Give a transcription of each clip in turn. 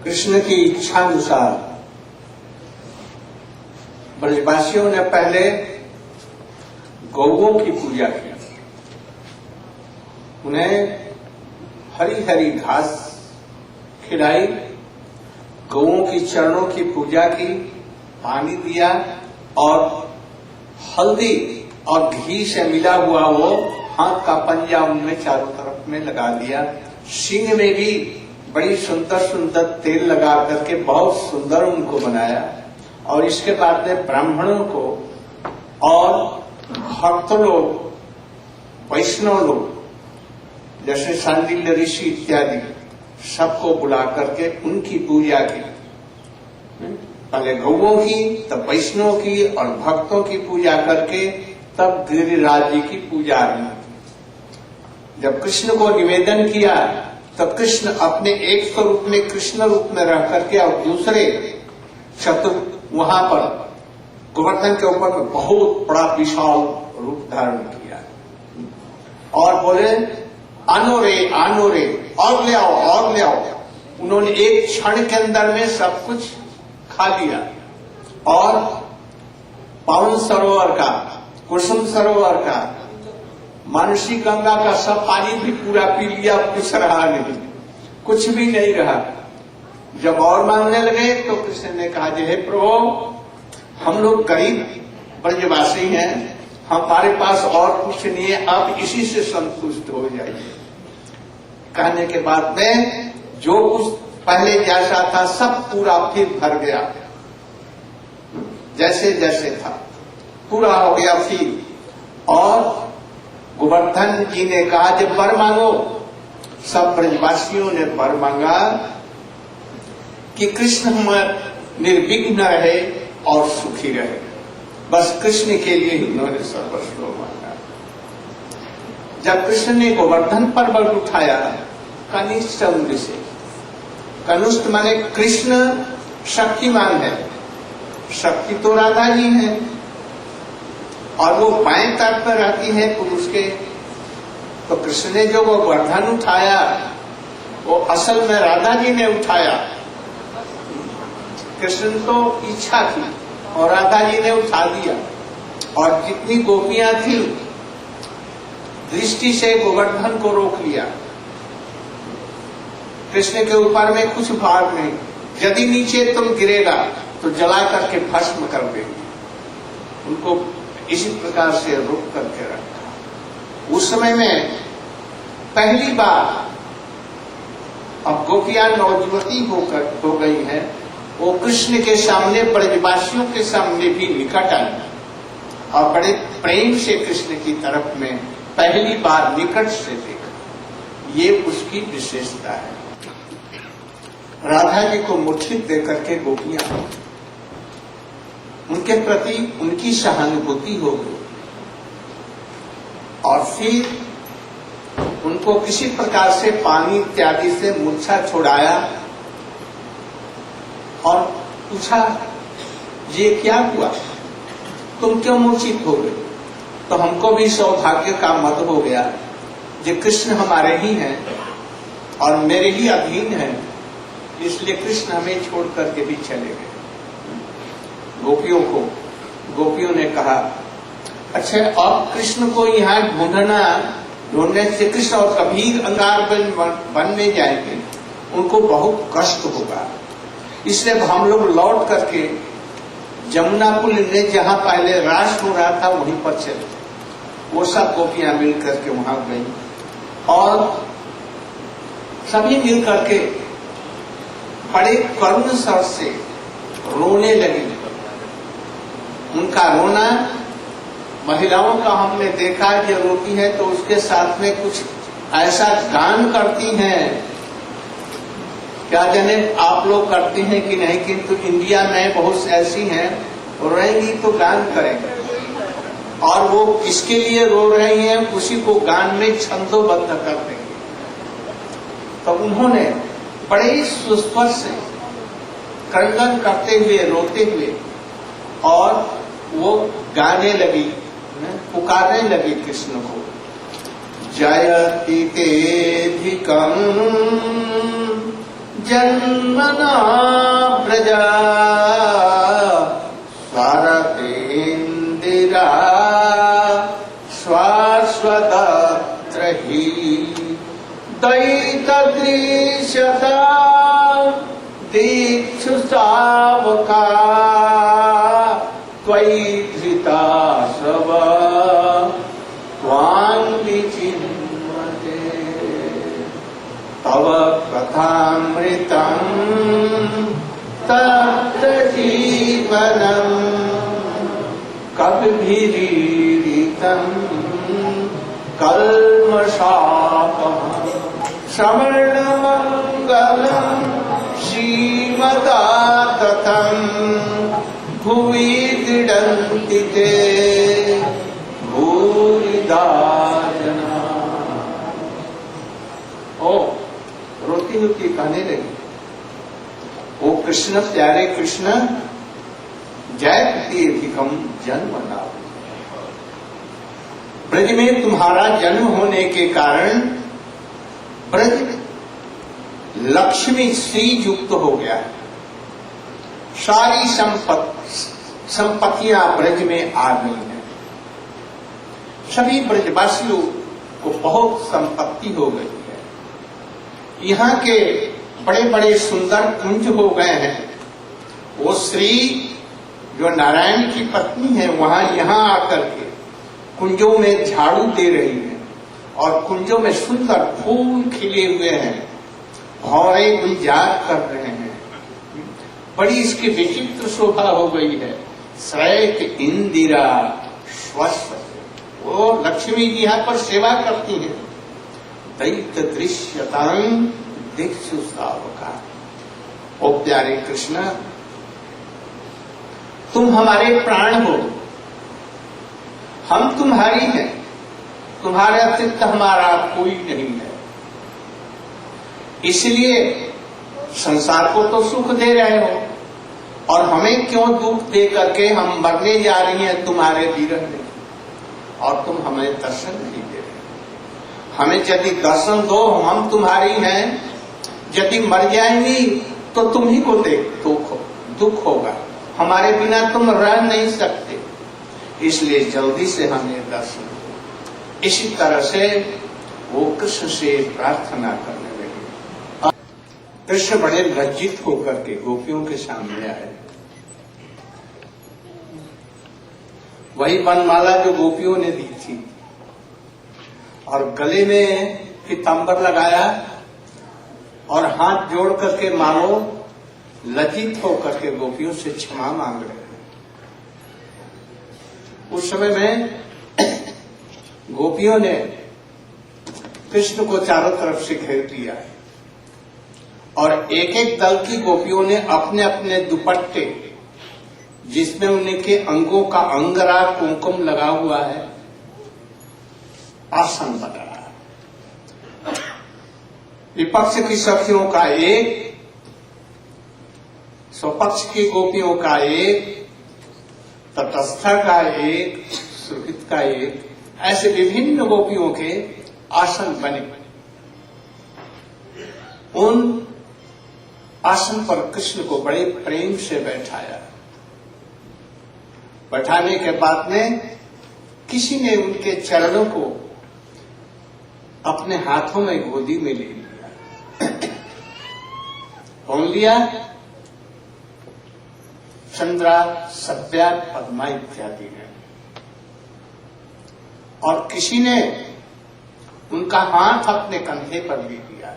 कृष्ण की इच्छा अनुसार ब्रजवासियों ने पहले गौओं की पूजा की, उन्हें हरी हरी घास खिलाई, गौओं की चरणों की पूजा की, पानी दिया और हल्दी और घी से मिला हुआ वो हाथ का पंजा उनमें चारों तरफ में लगा दिया। सिंह में भी बड़ी सुंदर सुंदर तेल लगा करके बहुत सुंदर उनको बनाया। और इसके बाद में ब्राह्मणों को और भक्त लोग, वैष्णव लोग जैसे सांडिल्य ऋषि इत्यादि सबको बुला करके उनकी पूजा की। पहले गौओं की, तब वैष्णव की और भक्तों की पूजा करके तब गिरिराज जी की पूजा आरंभ की। जब कृष्ण को निवेदन किया तब कृष्ण अपने एक स्वरूप में कृष्ण रूप में रह करके और दूसरे शत्रु वहां पर गोवर्धन के ऊपर में बहुत बड़ा विशाल रूप धारण किया और बोले आनो रे और ले आओ और ले आओ। उन्होंने एक क्षण के अंदर में सब कुछ खा लिया और पावन सरोवर का, कुसुम सरोवर का, मानसी गंगा का सब पानी भी पूरा पी लिया, कुछ रहा नहीं, कुछ भी नहीं रहा। जब और मांगने लगे तो कृष्ण ने कहा, हे प्रभु, हम लोग गरीब ब्रजवासी हैं, हमारे पास और कुछ नहीं है, आप इसी से संतुष्ट हो जाइए। कहने के बाद में जो कुछ पहले जैसा था सब पूरा फिर भर गया, जैसे जैसे था पूरा हो गया फिर। और गोवर्धन जी ने कहा, जब वर मांगो। सब ब्रजवासियों ने वर मांगा कि कृष्ण निर्विघ्न रहे और सुखी रहे। बस कृष्ण के लिए ही उन्होंने सर्वस्व मांगा। जब कृष्ण ने गोवर्धन पर्वत उठाया कनिष्ठ उंगली से, कनिष्ठ माने कृष्ण शक्तिमान है, शक्ति तो राधा जी है और वो बाएं तट पर रहती है पुरुष के। तो कृष्ण ने जो गोवर्धन उठाया वो असल में राधा जी ने उठाया। कृष्ण तो इच्छा थी और राधा जी ने उठा दिया। और जितनी गोपियां थी दृष्टि से गोवर्धन को रोक लिया। कृष्ण के ऊपर में कुछ भार नहीं, यदि नीचे तुम गिरेगा तो जला करके भस्म कर देंगे। उनको इसी प्रकार से रोक करके रखा। उस समय में पहली बार, अब गोपियां नवजुवती हो गई हैं, वो कृष्ण के सामने, ब्रजवासियों के सामने भी निकट आई और बड़े प्रेम से कृष्ण की तरफ में पहली बार निकट से देखा। ये उसकी विशेषता है। राधा जी को मूर्छित देकर के गोपियां उनके प्रति उनकी सहानुभूति हो गई और फिर उनको किसी प्रकार से पानी इत्यादि से मूर्छा छुड़ाया और पूछा, ये क्या हुआ, तुम क्यों मूर्छित हो गए? तो हमको भी सौभाग्य का मत हो गया, ये कृष्ण हमारे ही हैं और मेरे ही अधीन हैं, इसलिए कृष्ण हमें छोड़ करके भी चले गए। गोपियों ने कहा, अच्छा अब कृष्ण को यहाँ ढूंढने से कृष्ण और कभी अंगार बनने जाएंगे, उनको बहुत कष्ट होगा, इसलिए हम लोग लौट करके जमुना पुल में जहाँ पहले रास हो रहा था वहीं पर चले। वो सब गोपियां मिल करके वहां गई और सभी मिल करके बड़े करुण स्वर से रोने लगी। उनका रोना, महिलाओं का हमने देखा कि रोती है तो उसके साथ में कुछ ऐसा गान करती हैं, क्या जाने आप लोग करती हैं कि नहीं, किंतु इंडिया में बहुत ऐसी हैं, रोएंगी तो गान करेंगे और वो किसके लिए रो रही हैं उसी को गान में छंदोबद्ध कर देंगे। तो उन्होंने बड़े ही सुस्वर से क्रंदन करते हुए, रोते हुए और वो गाने लगी, पुकारने लगी कृष्ण को, जयति तेधिकम् जन्मना प्रजा स्वारतेन्द्रिरा शाश्वतत्र हि दैतदृश्यता दीक्षु सावका त्वयि धृता श्रव त्वां विचिन्वते तव कथामृतम् तप्त जीवनम् कविभिरीडितम् कल्मषापहम् श्रवणमङ्गलम् श्रीमदाततम् भुवि क्रीडन्ति ते भूरिदा जना। ओ रोती रोती कहने लगी, ओ कृष्ण प्यारे कृष्ण, जय अधिकम जन्म ना। ब्रज में तुम्हारा जन्म होने के कारण ब्रज लक्ष्मी श्री युक्त हो गया है। सारी संपत्तियां ब्रज में आ गई हैं। सभी ब्रजवासियों को बहुत संपत्ति हो गई है। यहाँ के बड़े बड़े सुंदर कुंज हो गए हैं। वो श्री जो नारायण की पत्नी है वहां यहाँ आकर के कुंजों में झाड़ू दे रही है और कुंजों में सुंदर फूल खिले हुए हैं, भौरे गुलजार कर रहे हैं। बड़ी इसकी विचित्र शोभा हो गई है। श्रैक इंदिरा स्वस्थ, वो लक्ष्मी जी यहाँ पर सेवा करती है। दैत दृश्यतां दीक्षु सावका। ओ प्यारे कृष्ण, तुम हमारे प्राण हो, हम तुम्हारी हैं, तुम्हारे अतिरिक्त हमारा कोई नहीं है। इसलिए संसार को तो सुख दे रहे हो और हमें क्यों दुख दे करके हम मरने जा रही हैं तुम्हारे विरह में, और तुम हमें दर्शन नहीं दे रहे। हमें यदि दर्शन दो, हम तुम्हारी हैं, यदि मर जाएंगी तो तुम ही को दुख होगा, हमारे बिना तुम रह नहीं सकते। इसलिए जल्दी से हमें दर्शन दो। इसी तरह से वो कृष्ण से प्रार्थना करने लगे। कृष्ण बड़े लज्जित होकर के गोपियों के सामने आए। वही वनमाला जो गोपियों ने दी थी और गले में पीतांबर लगाया और हाथ जोड़ करके मानो लज्जित होकर के गोपियों से क्षमा मांग रहे हैं। उस समय में गोपियों ने कृष्ण को चारों तरफ से घेर लिया और एक एक दल की गोपियों ने अपने अपने दुपट्टे, जिसमें उनके अंगों का अंगरा कुमकुम लगा हुआ है, आसन बनाया। विपक्ष की सखियों का एक, स्वपक्ष की गोपियों का एक, तटस्था का एक, सुहृद का एक, ऐसे विभिन्न गोपियों के आसन बने। उन आसन पर कृष्ण को बड़े प्रेम से बैठाया। बैठाने के बाद में किसी ने उनके चरणों को अपने हाथों में गोदी में ले लिया। कौन लिया? चंद्रा, सभ्या, पद्मा इत्यादि ने। और किसी ने उनका हाथ अपने कंधे पर ले लिया,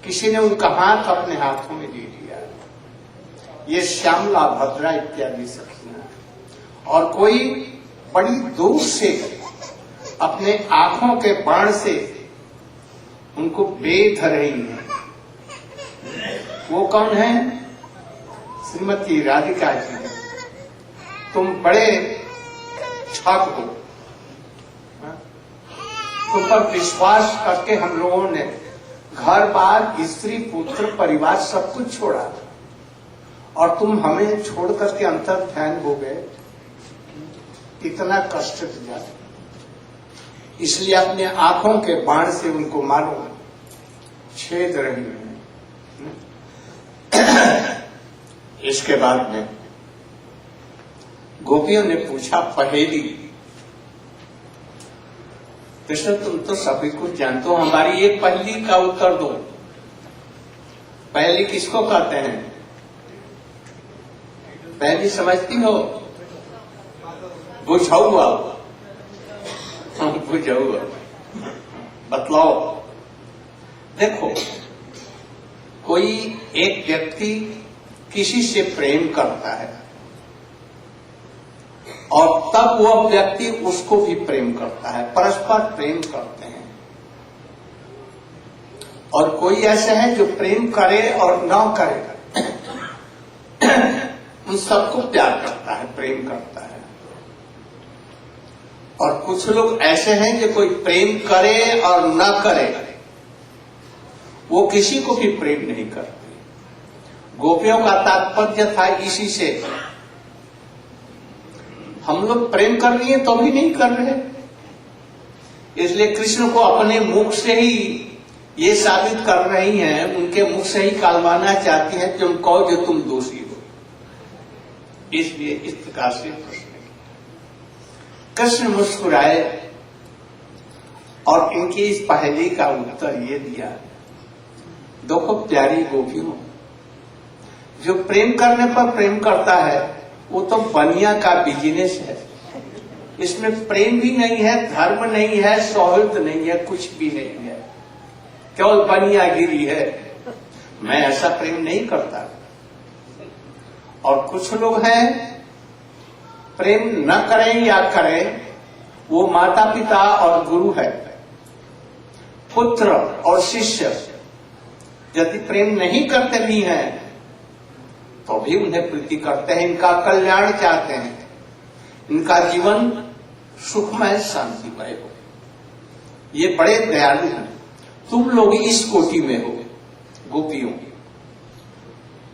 किसी ने उनका हाथ अपने हाथों में ले लिया। ये श्यामला, भद्रा इत्यादि सखियां। और कोई बड़ी दूर से अपने आंखों के बाण से उनको बेध रही है। वो कौन है? श्रीमती राधिका जी। तुम बड़े छात्र हो, तुम पर विश्वास करके हम लोगों ने घर बार, स्त्री, पुत्र, परिवार सब कुछ छोड़ा और तुम हमें छोड़ करके अंतर ध्यान हो गए। कितना कष्ट दिया। इसलिए अपने आंखों के बाण से उनको मारो, छेद रही है। इसके बाद में गोपियों ने पूछा पहेली, कृष्ण तुम तो सभी कुछ जानते हो, हमारी एक पहेली का उत्तर दो। पहेली किसको कहते हैं? पहेली समझती हो? बुझाऊआ, बुझाऊआ, बतलाओ। देखो, कोई एक व्यक्ति किसी से प्रेम करता है और तब वह व्यक्ति उसको भी प्रेम करता है, परस्पर प्रेम करते हैं। और कोई ऐसा है जो प्रेम करे और ना करे, उन सबको प्यार करता है, प्रेम करता है। और कुछ लोग ऐसे हैं जो कोई प्रेम करे और ना करे, वो किसी को भी प्रेम नहीं करते। गोपियों का तात्पर्य था इसी से, हम लोग प्रेम कर रही हैं तो भी नहीं कर रहे, इसलिए कृष्ण को अपने मुख से ही ये साबित कर रही हैं, उनके मुख से ही कहलवाना चाहती हैं, तुम कहो जो तुम दोषी हो। इसलिए इस प्रकार से प्रश्न किया। कृष्ण मुस्कुराए और इनकी इस पहेली का उत्तर ये दिया, देखो प्यारी गोपियों, जो प्रेम करने पर प्रेम करता है वो तो बनिया का बिजनेस है, इसमें प्रेम भी नहीं है, धर्म नहीं है, सौहृद नहीं है, कुछ भी नहीं है, केवल बनियागिरी है। मैं ऐसा प्रेम नहीं करता। और कुछ लोग हैं प्रेम न करें या करें, वो माता पिता और गुरु है, पुत्र और शिष्य यदि प्रेम नहीं करते भी हैं तो भी उन्हें प्रीति करते हैं, इनका कल्याण चाहते हैं, इनका जीवन सुखमय शांतिमय हो। ये बड़े दयालु हैं। तुम लोग इस कोटि में हो गोपियों।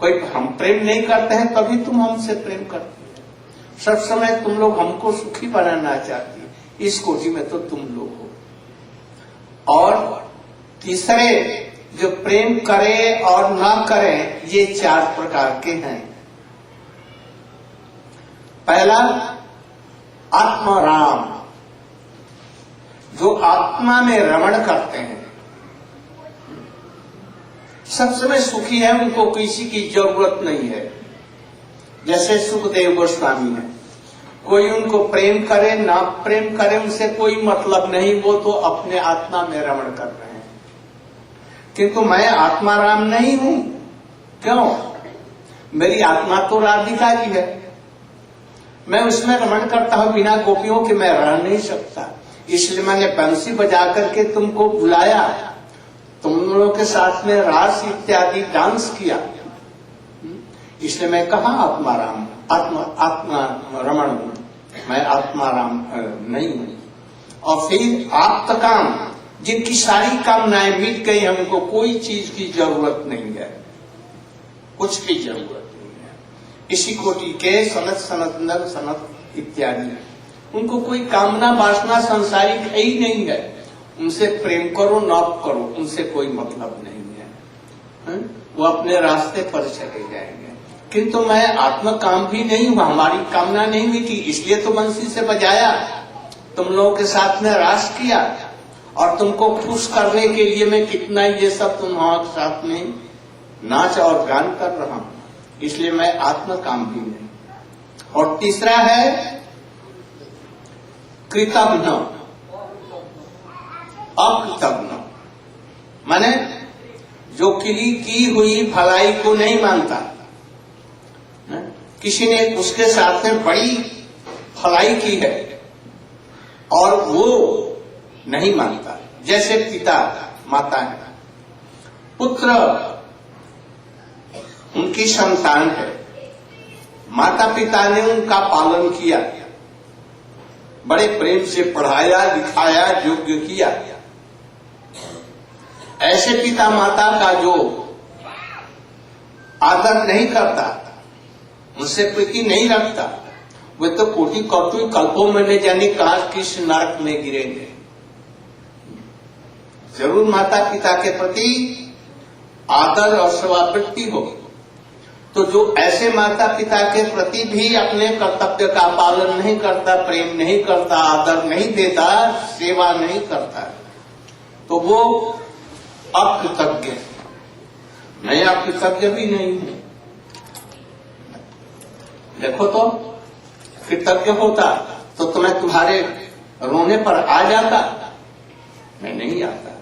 कोई हम प्रेम नहीं करते हैं तभी तुम हमसे प्रेम करते हो। सब समय तुम लोग हमको सुखी बनाना चाहती है, इस कोटि में तो तुम लोग हो। और तीसरे जो प्रेम करे और ना करे, ये 4 प्रकार के हैं। पहला आत्माराम, जो आत्मा में रमण करते हैं, सब समय सुखी है, उनको किसी की जरूरत नहीं है। जैसे सुखदेव गोस्वामी है, कोई उनको प्रेम करे ना प्रेम करे उनसे कोई मतलब नहीं, वो तो अपने आत्मा में रमण कर रहे हैं। किंतु मैं आत्माराम नहीं हूं। क्यों? मेरी आत्मा तो राधिका जी है, मैं उसमें रमण करता हूं बिना गोपियों के मैं रह नहीं सकता। इसलिए मैंने बंसी बजा करके तुमको बुलाया, तुम लोगों के साथ में रास इत्यादि डांस किया, इसलिए मैं कहा आत्माराम, आत्मा रमण हूं, मैं आत्माराम नहीं हूं। और फिर आप्तकाम, जिनकी सारी कामनाएं मिट गई, हमको कोई चीज की जरूरत नहीं है, कुछ की जरूरत नहीं है। इसी कोटि के सनत सनत सनत इत्यादि, उनको कोई कामना वासना संसारिक है ही नहीं है। उनसे प्रेम करो ना करो, उनसे कोई मतलब नहीं है, वो अपने रास्ते पर चले जाएंगे। किंतु मैं आत्मकाम भी नहीं हूं, हमारी कामना नहीं मिटी, इसलिए तो बंसी से बजाया, तुम लोगों के साथ में रास किया, और तुमको खुश करने के लिए मैं कितना ये सब तुम्हारे साथ में नाच और गान कर रहा हूं, इसलिए मैं आत्मकाम भी नहीं। और तीसरा है कृतज्ञ, अकृतज्ञ, माने जो की हुई भलाई को नहीं मानता। किसी ने उसके साथ में बड़ी भलाई की है और वो नहीं मानता। जैसे पिता माता है, पुत्र उनकी संतान है, माता पिता ने उनका पालन किया, बड़े प्रेम से पढ़ाया लिखाया, योग्य किया। ऐसे पिता माता का जो आदर नहीं करता, उनसे प्रीति नहीं रखता, वे तो कोटि कौटि कल्पों में न जाने कहा किस नरक में गिरेंगे। जरूर माता पिता के प्रति आदर और सेवावृत्ति हो, तो जो ऐसे माता पिता के प्रति भी अपने कर्तव्य का पालन नहीं करता, प्रेम नहीं करता, आदर नहीं देता, सेवा नहीं करता, तो वो अकृतज्ञ है। मैं अकृतज्ञ भी नहीं हूं। देखो तो कृतज्ञ होता तो तुम्हें तुम्हारे रोने पर आ जाता, मैं नहीं आता।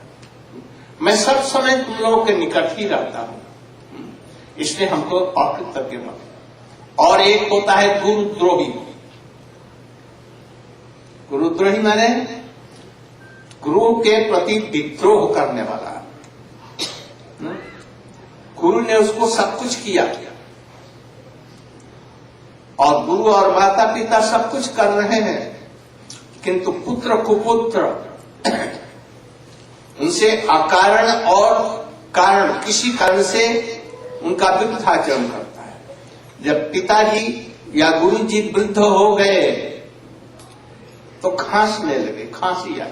मैं सब समय तुम लोगों के निकट ही रहता हूं, इसलिए हमको अकृतज्ञ मत। और एक होता है गुरुद्रोही। गुरुद्रोही माने गुरु के प्रति विद्रोह करने वाला। गुरु ने उसको सब कुछ किया और गुरु और माता पिता सब कुछ कर रहे हैं, किंतु पुत्र कुपुत्र उनसे अकारण और कारण किसी कारण से उनका वृद्धाचरण करता है। जब पिताजी या गुरु जी वृद्ध हो गए तो खांसने लगे, खांसी आई,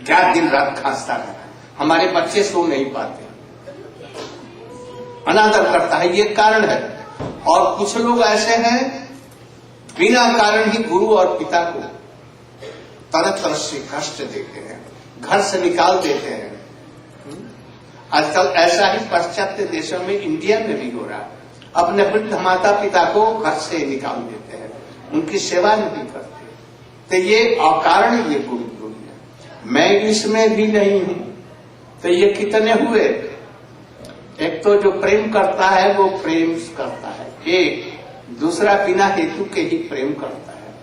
क्या दिन रात खांसता है। हमारे बच्चे सो नहीं पाते, अनादर करता है, ये कारण है। और कुछ लोग ऐसे हैं बिना कारण ही गुरु और पिता को तरह तरह से कष्ट देते हैं, घर से निकाल देते हैं। आजकल ऐसा ही पाश्चात्य देशों में, इंडिया में भी हो रहा है। अपने वृद्ध माता पिता को घर से निकाल देते हैं, उनकी सेवा नहीं करते, तो ये अकारण ये गुरुद्रोही है। मैं इसमें भी नहीं हूं, तो ये कितने हुए? एक तो जो प्रेम करता है वो प्रेम करता है, एक दूसरा बिना हेतु के ही प्रेम करता है,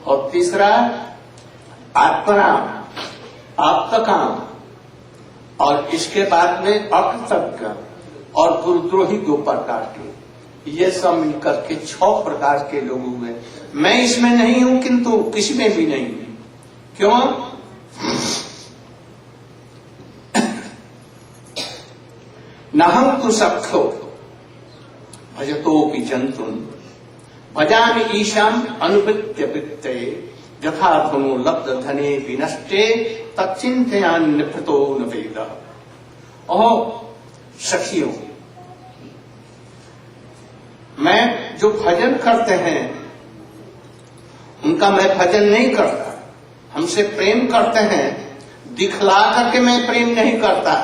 और तीसरा आत्मराम, आप्तकाम, और इसके बाद में अकृतज्ञ और गुरुद्रोही 2 प्रकार के। ये सब मिलकर के 6 प्रकार के लोग हुए। मैं इसमें नहीं हूं, किंतु किसी में भी नहीं हूं। क्यों? नहं तु सख्यो भजतोपि जंतुम भजामि ईशाम अनुवृत्य वृत्तये यथा धनो लब्ध धने विनष्टे तच्चिंतयान्यप्रतो न वेद। ओह सखियों, मैं जो भजन करते हैं उनका मैं भजन नहीं करता। हमसे प्रेम करते हैं, दिखला करके मैं प्रेम नहीं करता,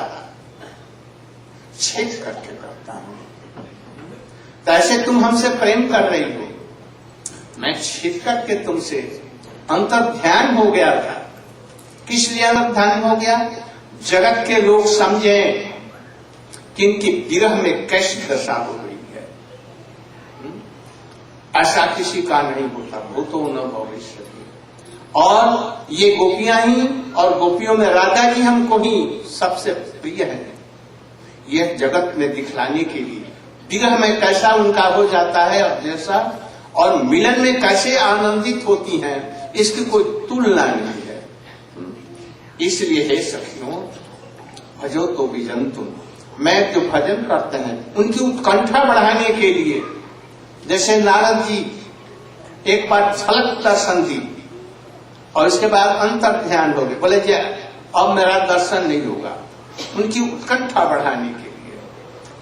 छेद करके करता हूं। तो ऐसे तुम हमसे प्रेम कर रही हो, मैं छेद करके तुमसे अंतर ध्यान हो गया था। किस लिए अंतर ध्यान हो गया? जगत के लोग समझे कि इनकी विरह में कैसी दशा हो रही है। ऐसा किसी का नहीं होता, भूतो न भविष्य। और ये गोपियां ही, और गोपियों में राधा जी हमको ही सबसे प्रिय है। यह जगत में दिखलाने के लिए विरह में कैसा उनका हो जाता है और जैसा, और मिलन में कैसे आनंदित होती हैं, इसकी कोई तुलना नहीं है। इसलिए हे सखियों, भजो तो भी जंतु, मैं जो भजन करते हैं उनकी उत्कंठा बढ़ाने के लिए, जैसे नारद जी एक बार झलक दर्शन दी और इसके बाद अंतर ध्यान हो गए, बोले जी अब मेरा दर्शन नहीं होगा, उनकी उत्कंठा बढ़ाने के लिए।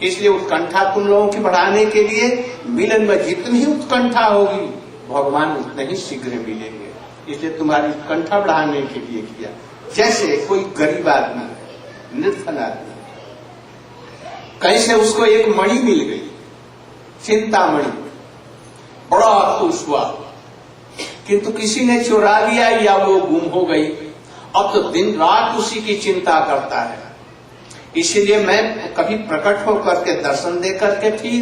इसलिए उत्कंठा तुम लोगों की बढ़ाने के लिए मिलन में जितनी उत्कंठा होगी भगवान उतने ही शीघ्र मिलेंगे, इसलिए तुम्हारी उत्कंठा बढ़ाने के लिए किया। जैसे कोई गरीब आदमी है, निर्धन आदमी, कैसे उसको एक मणि मिल गई, चिंतामणि, बड़ा खुश हुआ, किंतु किसी ने चुरा लिया या वो गुम हो गई। अब तो दिन रात उसी की चिंता करता है। इसीलिए मैं कभी प्रकट होकर के दर्शन दे करके फिर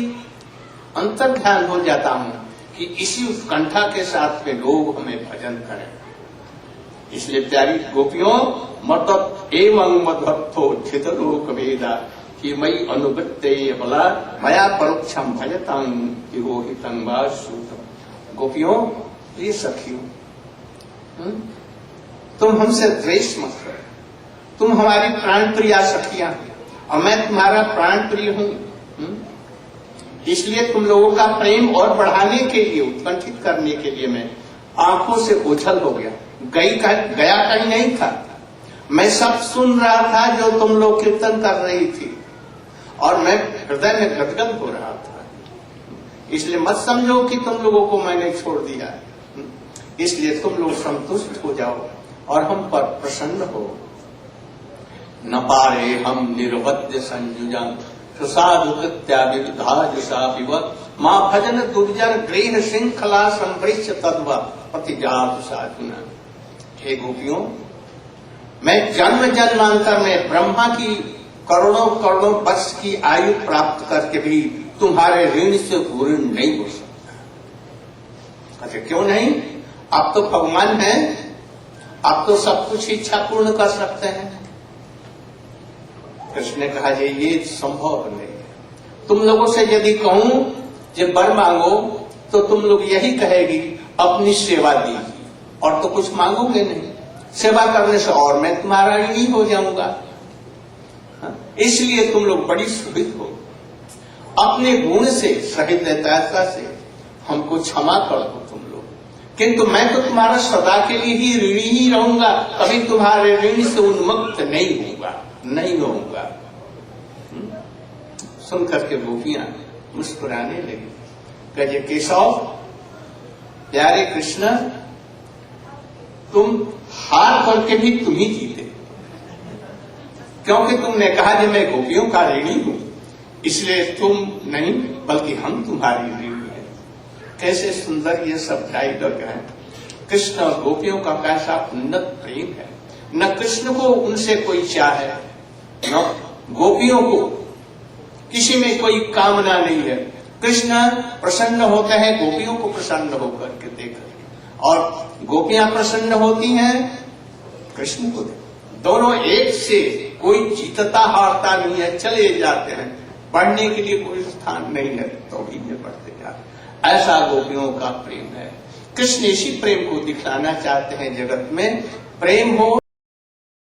अंतर ध्यान हो जाता हूं कि इसी उत्कंठा के साथ में लोग हमें भजन करें। इसलिए प्यारी गोपियों, मत एवं मध्वत्थो छित लोक वेदा कि मई अनुवृत्ते बला मया परोक्षम भजतां विहोहितं वा श्रुतम्। गोपियों, ये सखियों, तुम हमसे द्वेष मत करो, तुम हमारी प्राण प्रिया सखियां और मैं तुम्हारा प्राण प्रिय हूं। इसलिए तुम लोगों का प्रेम और बढ़ाने के लिए, उत्कंठित करने के लिए मैं आंखों से ओझल हो गया, गया कहीं नहीं था। मैं सब सुन रहा था जो तुम लोग कीर्तन कर रही थी, और मैं हृदय में गदगद हो रहा था। इसलिए मत समझो कि तुम लोगों को मैंने छोड़ दिया है। इसलिए तुम लोग संतुष्ट हो जाओ और हम पर प्रसन्न हो। न पारे हम निर्वद्य संयुजन सुसाधु कृत्या विविधा जुषा विवत माँ भजन दुर्जन गृह श्रृंखला संभृष्य तद्व पतिजात साधुन। हे गोपियों, मैं जन्म जन्मांतर में ब्रह्मा की करोड़ों करोड़ों वर्ष की आयु प्राप्त करके भी तुम्हारे ऋण से पूर्ण नहीं हो सकता। अच्छा, क्यों नहीं? आप तो भगवान हैं, आप तो सब कुछ इच्छा पूर्ण कर सकते हैं। कृष्ण ने कहा जी ये संभव नहीं है। तुम लोगों से यदि कहूं जब वर मांगो तो तुम लोग यही कहेगी अपनी सेवा दीजिए, और तो कुछ मांगोगे नहीं। सेवा करने से और मैं तुम्हारा ऋणी हो जाऊंगा। इसलिए तुम लोग बड़ी सुखित हो। अपने गुण से सहृदयता से हमको क्षमा कर दो तुम लोग, किंतु मैं तो तुम्हारा सदा के लिए ही ऋणी ही रहूंगा, कभी तुम्हारे ऋण से उन्मुक्त नहीं होऊंगा। सुनकर के गोपियां मुस्कुराने लगी। कहे केशव, प्यारे कृष्ण, तुम हार करके भी तुम ही जीते, क्योंकि तुमने कहा कि मैं गोपियों का ऋणी हूं, इसलिए तुम नहीं बल्कि हम तुम्हारी ऋणी हैं। कैसे सुंदर ये सब डायलॉग है। कृष्ण और गोपियों का कैसा उन्नत प्रेम है। न कृष्ण को उनसे कोई चाह है, न गोपियों को किसी में कोई कामना नहीं है। कृष्ण प्रसन्न होते हैं गोपियों को प्रसन्न होकर के देखकर, और गोपियां प्रसन्न होती हैं कृष्ण को देख। दोनों एक से, कोई जीतता हारता नहीं है, चले जाते हैं। पढ़ने के लिए कोई स्थान नहीं है तो भी ये पढ़ते जाते। ऐसा गोपियों का प्रेम है। कृष्ण इसी प्रेम को दिखलाना चाहते हैं जगत में। प्रेम हो